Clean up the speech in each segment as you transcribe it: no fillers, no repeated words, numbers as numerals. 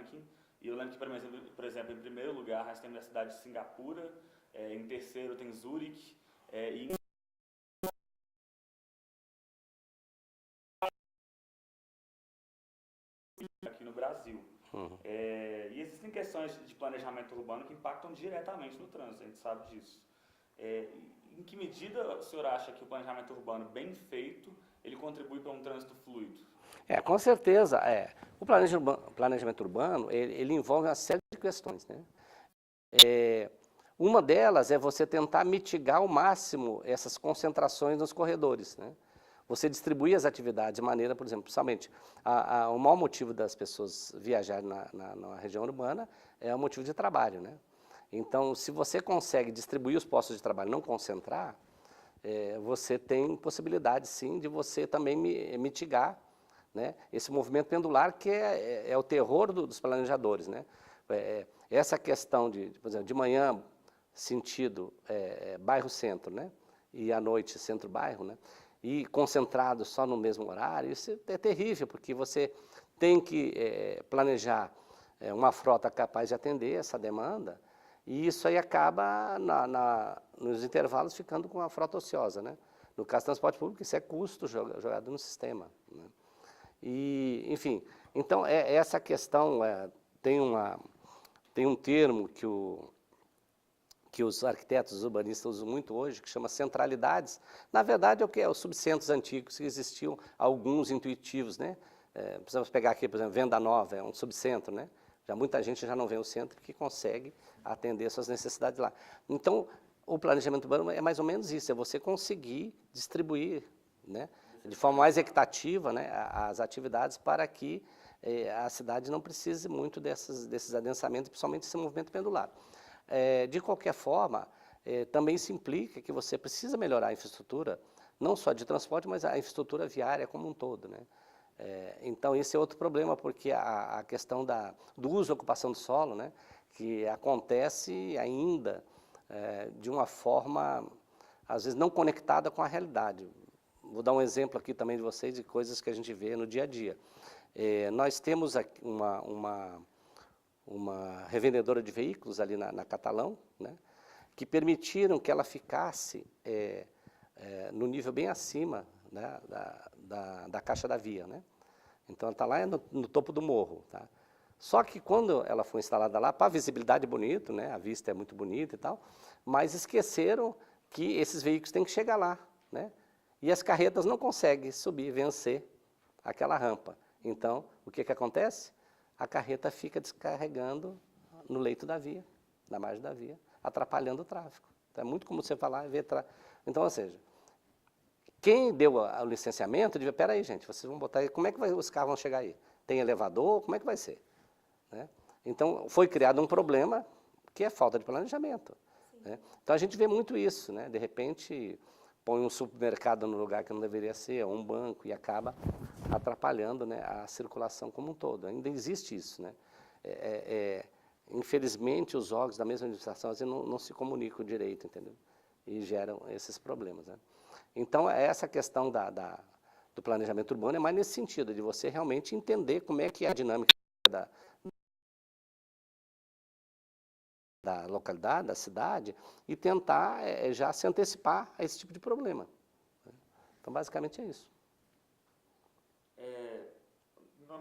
ranking. E eu lembro que, por exemplo, em primeiro lugar, nós temos a cidade de Singapura, em terceiro tem Zurique, e aqui no Brasil. E existem questões de planejamento urbano que impactam diretamente no trânsito, a gente sabe disso. Em que medida o senhor acha que o planejamento urbano bem feito, ele contribui para um trânsito fluido? Com certeza. O planejamento urbano, ele envolve uma série de questões, né? Uma delas é você tentar mitigar ao máximo essas concentrações nos corredores, né? Você distribuir as atividades de maneira, por exemplo, principalmente, o maior motivo das pessoas viajarem na região urbana é o motivo de trabalho, né? Então, se você consegue distribuir os postos de trabalho, não concentrar, você tem possibilidade, sim, de você também mitigar, né, esse movimento pendular que é o terror dos planejadores, né? Essa questão por exemplo, de manhã, sentido bairro-centro, né? E à noite, centro-bairro, né? E concentrado só no mesmo horário, isso é terrível, porque você tem que planejar uma frota capaz de atender essa demanda, e isso aí acaba, nos intervalos, ficando com a frota ociosa, né? No caso do transporte público, isso é custo jogado no sistema, né? E, enfim, então, essa questão, tem um termo que os arquitetos urbanistas usam muito hoje, que chama centralidades. Na verdade, é o que é os subcentros antigos, que existiam alguns intuitivos, né? Precisamos pegar aqui, por exemplo, Venda Nova, é um subcentro, né? Muita gente já não vê o centro que consegue atender suas necessidades lá. Então, o planejamento urbano é mais ou menos isso, é você conseguir distribuir, né, de forma mais equitativa, né, as atividades para que a cidade não precise muito desses adensamentos, principalmente esse movimento pendular. De qualquer forma, também se implica que você precisa melhorar a infraestrutura, não só de transporte, mas a infraestrutura viária como um todo, né? Então, esse é outro problema, porque a questão do uso e ocupação do solo, né, que acontece ainda de uma forma, às vezes, não conectada com a realidade. Vou dar um exemplo aqui também de vocês, de coisas que a gente vê no dia a dia. Nós temos aqui uma revendedora de veículos ali na Catalão, né, que permitiram que ela ficasse no nível bem acima, né, da caixa da via, né? Então, ela está lá no topo do morro, tá? Só que quando ela foi instalada lá, para a visibilidade é bonito, né, a vista é muito bonita e tal, mas esqueceram que esses veículos têm que chegar lá, né? E as carretas não conseguem subir, vencer aquela rampa. Então, o que acontece? A carreta fica descarregando no leito da via, na margem da via, atrapalhando o tráfego. Então, é muito comum você falar e ver... Então, ou seja, quem deu o licenciamento, devia, peraí, gente, vocês vão botar aí, como é que os carros vão chegar aí? Tem elevador? Como é que vai ser? Né? Então, foi criado um problema que é falta de planejamento, né? Então, a gente vê muito isso, né? De repente, põe um supermercado no lugar que não deveria ser, ou um banco, e acaba atrapalhando, né, a circulação como um todo. Ainda existe isso, né? Infelizmente, os órgãos da mesma administração às vezes não se comunicam direito, entendeu? E geram esses problemas, né? Então, essa questão do planejamento urbano é mais nesse sentido, de você realmente entender como é que é a dinâmica da localidade, da cidade, e tentar já se antecipar a esse tipo de problema. Então, basicamente é isso.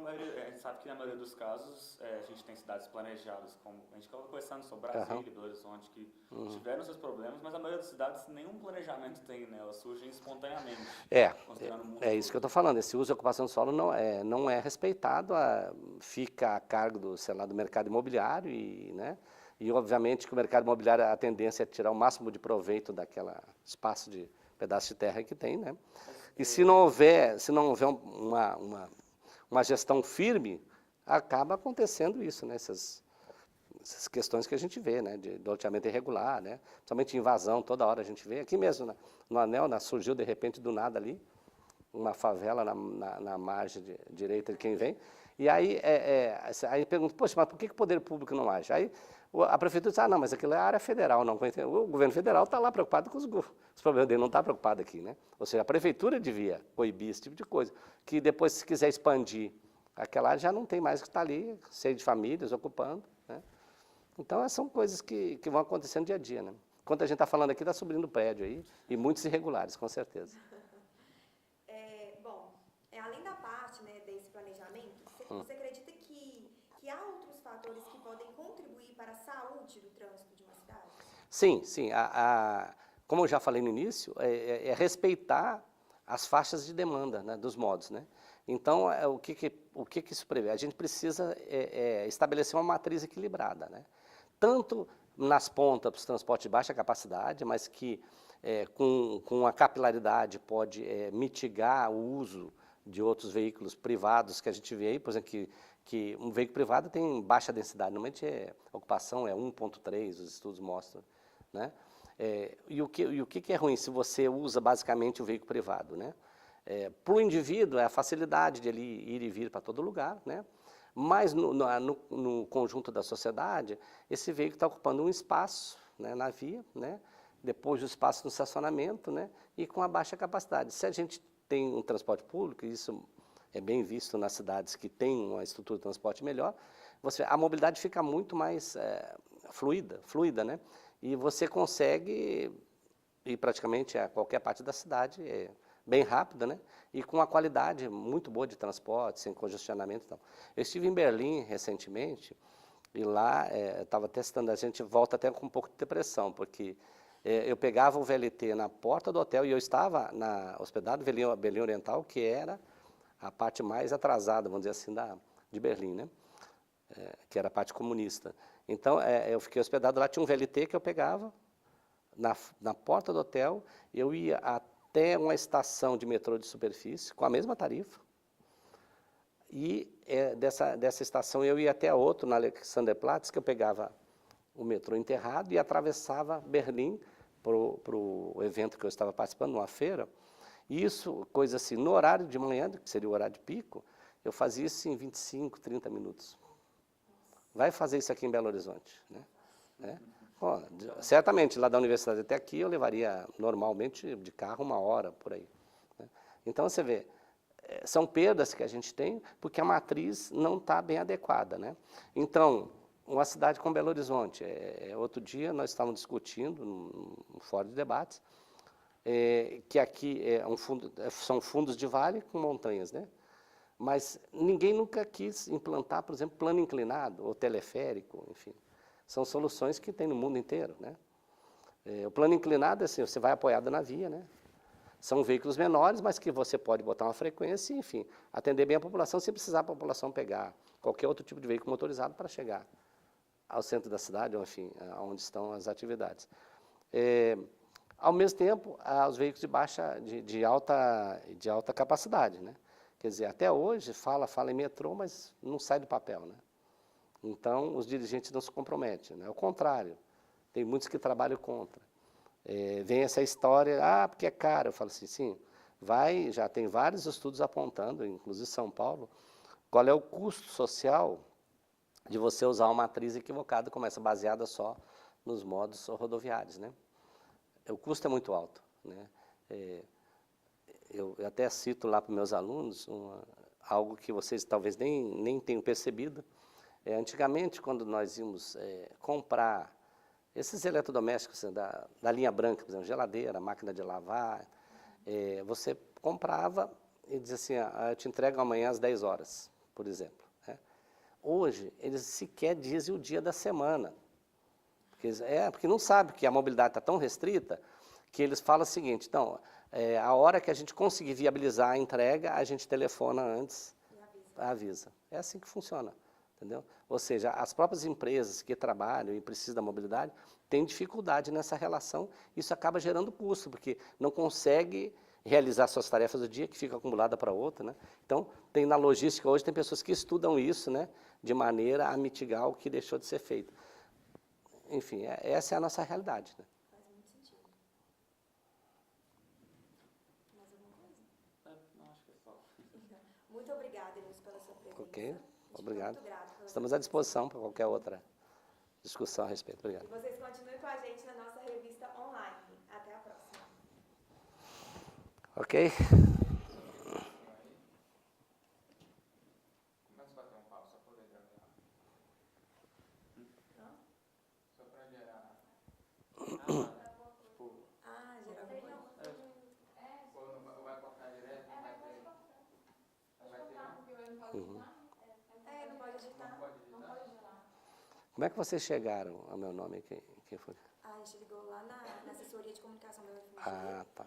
A gente sabe que na maioria dos casos a gente tem cidades planejadas, como a gente estava conversando sobre Brasília, Belo Horizonte, que tiveram seus problemas, mas a maioria das cidades nenhum planejamento tem, né? Elas surgem espontaneamente. É isso que eu estou falando, esse uso e ocupação do solo não é respeitado, fica a cargo sei lá, do mercado imobiliário, né? E obviamente que o mercado imobiliário, a tendência é tirar o máximo de proveito daquele espaço de pedaço de terra que tem, né? E se não houver uma gestão firme, acaba acontecendo isso, né? Essas questões que a gente vê, né? De loteamento irregular, né? Principalmente invasão, toda hora a gente vê. Aqui mesmo, no Anel, surgiu de repente do nada ali, uma favela na margem direita de quem vem. E aí, aí pergunta, poxa, mas por que o poder público não age? Aí a prefeitura diz, não, mas aquilo é área federal, não. O governo federal está lá preocupado com os problemas dele, não está preocupado aqui, né? Ou seja, a prefeitura devia coibir esse tipo de coisa, que depois, se quiser expandir aquela área já não tem mais que estar ali, cheio de famílias, ocupando, né? Então, são coisas que vão acontecendo dia a dia, né? Enquanto a gente está falando aqui, está subindo o prédio aí, e muitos irregulares, com certeza. Bom, além da parte, né, desse planejamento, você acredita que há outros fatores que podem contribuir para a saúde do trânsito de uma cidade? Sim, sim. Como eu já falei no início, é respeitar as faixas de demanda, né, dos modos, né? Então, o que isso prevê? A gente precisa estabelecer uma matriz equilibrada, né? Tanto nas pontas para os transportes de baixa capacidade, mas que com a capilaridade pode mitigar o uso de outros veículos privados que a gente vê aí, por exemplo, que um veículo privado tem baixa densidade, normalmente a ocupação é 1,3, os estudos mostram, né? E o que é ruim se você usa basicamente o veículo privado, né? Para o indivíduo é a facilidade de ele ir e vir para todo lugar, né? Mas no conjunto da sociedade, esse veículo está ocupando um espaço, né, na via, né? Depois o espaço no estacionamento, né? E com a baixa capacidade. Se a gente tem um transporte público, isso é bem visto nas cidades que têm uma estrutura de transporte melhor, a mobilidade fica muito mais fluida, né? E você consegue ir praticamente a qualquer parte da cidade, bem rápida, né? E com uma qualidade muito boa de transporte, sem congestionamento e tal. Eu estive em Berlim recentemente, e lá estava testando, a gente volta até com um pouco de depressão, porque eu pegava o VLT na porta do hotel, e eu estava hospedado em Berlim Oriental, que era a parte mais atrasada, vamos dizer assim, de Berlim, né? Que era a parte comunista. Então, eu fiquei hospedado lá, tinha um VLT que eu pegava na porta do hotel, eu ia até uma estação de metrô de superfície, com a mesma tarifa, e dessa estação eu ia até a outra, na Alexanderplatz, que eu pegava o metrô enterrado e atravessava Berlim para o evento que eu estava participando, numa feira. E isso, coisa assim, no horário de manhã, que seria o horário de pico, eu fazia isso em 25, 30 minutos. Vai fazer isso aqui em Belo Horizonte, né? Certamente, lá da universidade até aqui, eu levaria normalmente de carro 1 hora, por aí, né? Então, você vê, são perdas que a gente tem porque a matriz não está bem adequada, né? Então, uma cidade como Belo Horizonte, outro dia nós estávamos discutindo no fórum de debates, que aqui são fundos de vale com montanhas, né? Mas ninguém nunca quis implantar, por exemplo, plano inclinado ou teleférico, enfim. São soluções que tem no mundo inteiro, né? O plano inclinado é assim, você vai apoiado na via, né? São veículos menores, mas que você pode botar uma frequência e, enfim, atender bem a população sem precisar a população pegar qualquer outro tipo de veículo motorizado para chegar ao centro da cidade, ou, enfim, onde estão as atividades. Ao mesmo tempo, os veículos de alta capacidade, né? Quer dizer, até hoje fala em metrô, mas não sai do papel, né? Então, os dirigentes não se comprometem, né? Ao contrário, tem muitos que trabalham contra. Vem essa história, porque é caro. Eu falo assim, sim, já tem vários estudos apontando, inclusive São Paulo, qual é o custo social de você usar uma matriz equivocada, como essa, baseada só nos modos rodoviários, né? O custo é muito alto, né? Eu até cito lá para meus alunos algo que vocês talvez nem tenham percebido. Antigamente, quando nós íamos comprar esses eletrodomésticos da linha branca, por exemplo, geladeira, máquina de lavar, você comprava e dizia assim, eu te entrego amanhã às 10 horas, por exemplo, né? Hoje, eles sequer dizem o dia da semana, porque não sabe que a mobilidade está tão restrita que eles falam o seguinte, então, a hora que a gente conseguir viabilizar a entrega, a gente telefona antes, avisa. É assim que funciona, entendeu? Ou seja, as próprias empresas que trabalham e precisam da mobilidade têm dificuldade nessa relação, isso acaba gerando custo, porque não consegue realizar suas tarefas do dia, que fica acumulada para outra, né? Então, na logística hoje, tem pessoas que estudam isso, né, de maneira a mitigar o que deixou de ser feito. Enfim, essa é a nossa realidade, né? Faz muito sentido. Mais alguma coisa? Não, acho que é só. Muito obrigada, Elis, pela sua presença. Ok, obrigado. Muito grata pela Estamos sua à disposição para qualquer outra discussão a respeito. Obrigado. E vocês continuem com a gente na nossa revista online. Até a próxima. Ok? não pode digitar. Como é que vocês chegaram ao meu nome? Quem foi? A gente ligou lá na assessoria de comunicação da UFMG. Ah, tá.